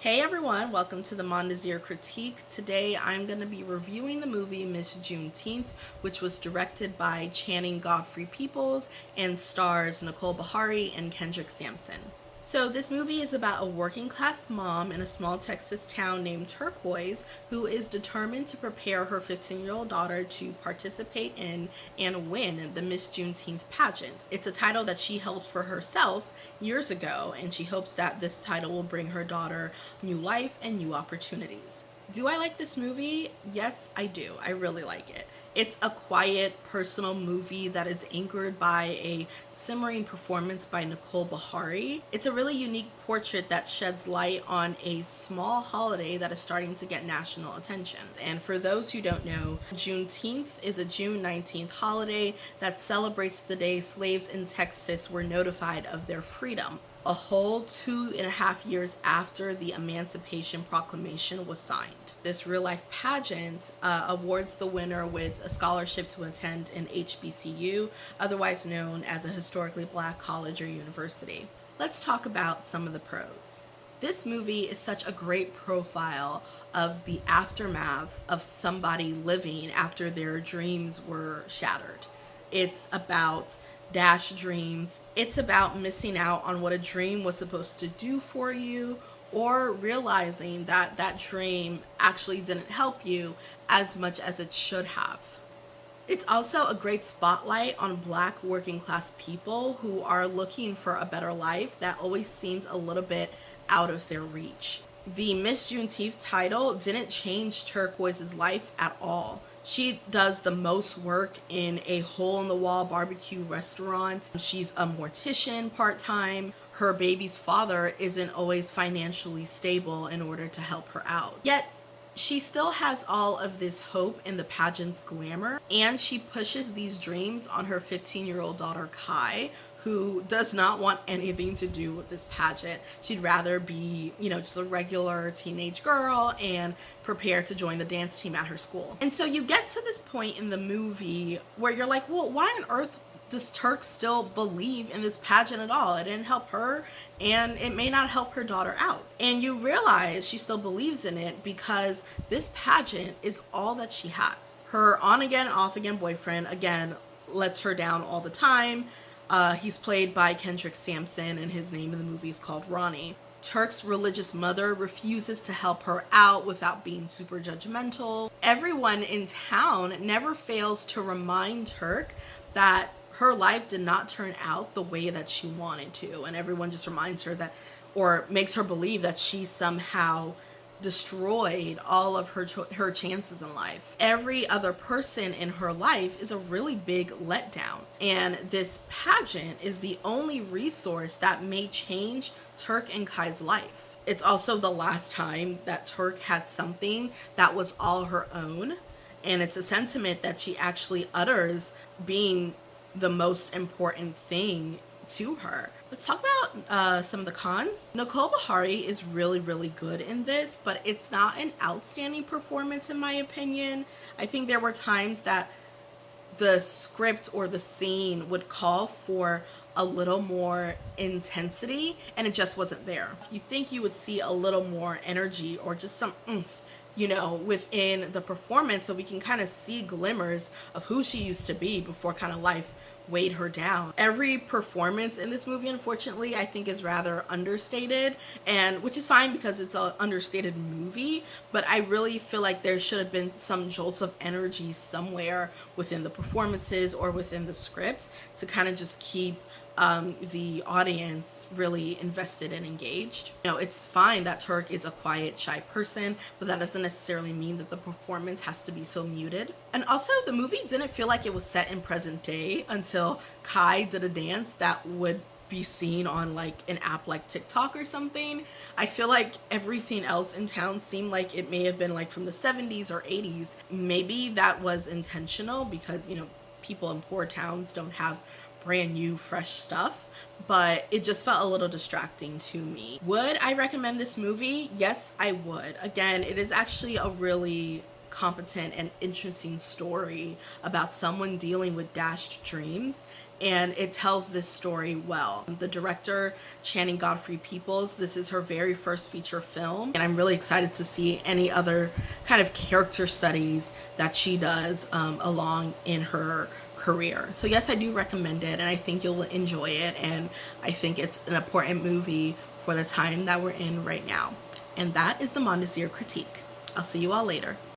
Hey everyone, welcome to the Mondazir Critique. Today I'm going to be reviewing the movie Miss Juneteenth, which was directed by Channing Godfrey Peoples and stars Nicole Beharie and Kendrick Sampson. So this movie is about a working class mom in a small Texas town named Turquoise who is determined to prepare her 15-year-old daughter to participate in and win the Miss Juneteenth pageant. It's a title that she held for herself years ago, and she hopes that this title will bring her daughter new life and new opportunities. Do I like this movie? Yes, I do. I really like it. It's a quiet, personal movie that is anchored by a simmering performance by Nicole Beharie. It's a really unique portrait that sheds light on a small holiday that is starting to get national attention. And for those who don't know, Juneteenth is a June 19th holiday that celebrates the day slaves in Texas were notified of their freedom, a whole 2.5 years after the Emancipation Proclamation was signed. This real-life pageant awards the winner with a scholarship to attend an HBCU, otherwise known as a historically black college or university. Let's talk about some of the pros. This movie is such a great profile of the aftermath of somebody living after their dreams were shattered. It's about dashed dreams. It's about missing out on what a dream was supposed to do for you, or realizing that that dream actually didn't help you as much as it should have. It's also a great spotlight on Black working class people who are looking for a better life that always seems a little bit out of their reach. The Miss Juneteenth title didn't change Turquoise's life at all. She does the most work in a hole-in-the-wall barbecue restaurant. She's a mortician part-time. Her baby's father isn't always financially stable in order to help her out. Yet, she still has all of this hope in the pageant's glamour, and she pushes these dreams on her 15-year-old daughter, Kai, who does not want anything to do with this pageant. She'd rather be, just a regular teenage girl and prepare to join the dance team at her school. And so you get to this point in the movie where you're like, well, why on earth does Turk still believe in this pageant at all? It didn't help her, and it may not help her daughter out. And you realize she still believes in it because this pageant is all that she has. Her on-again, off-again boyfriend, again, lets her down all the time. He's played by Kendrick Sampson, and his name in the movie is called Ronnie. Turk's religious mother refuses to help her out without being super judgmental. Everyone in town never fails to remind Turk that her life did not turn out the way that she wanted to, and everyone just reminds her that, or makes her believe that she somehow destroyed all of her chances in life. Every other person in her life is a really big letdown, and this pageant is the only resource that may change Turk and Kai's life. It's also the last time that Turk had something that was all her own, and it's a sentiment that she actually utters being the most important thing to her. Let's talk about some of the cons. Nicole Beharie is really, really good in this, but it's not an outstanding performance in my opinion. I think there were times that the script or the scene would call for a little more intensity, and it just wasn't there. You think you would see a little more energy or just some oomph, within the performance, so we can kind of see glimmers of who she used to be before kind of life weighed her down. Every performance in this movie, unfortunately, I think is rather understated, and which is fine because it's an understated movie, but I really feel like there should have been some jolts of energy somewhere within the performances or within the script to kind of just keep the audience really invested and engaged. It's fine that Turk is a quiet, shy person, but that doesn't necessarily mean that the performance has to be so muted. And also, the movie didn't feel like it was set in present day until Kai did a dance that would be seen on like an app like TikTok or something. I feel like everything else in town seemed like it may have been like from the 70s or 80s. Maybe that was intentional because, people in poor towns don't have brand new fresh stuff, but it just felt a little distracting to me. Would I recommend this movie? Yes, I would. Again, it is actually a really competent and interesting story about someone dealing with dashed dreams, and it tells this story well. The director, Channing Godfrey Peoples, this is her very first feature film, and I'm really excited to see any other kind of character studies that she does along in her career. So yes, I do recommend it, and I think you'll enjoy it, and I think it's an important movie for the time that we're in right now. And that is the Mondesir critique. I'll see you all later.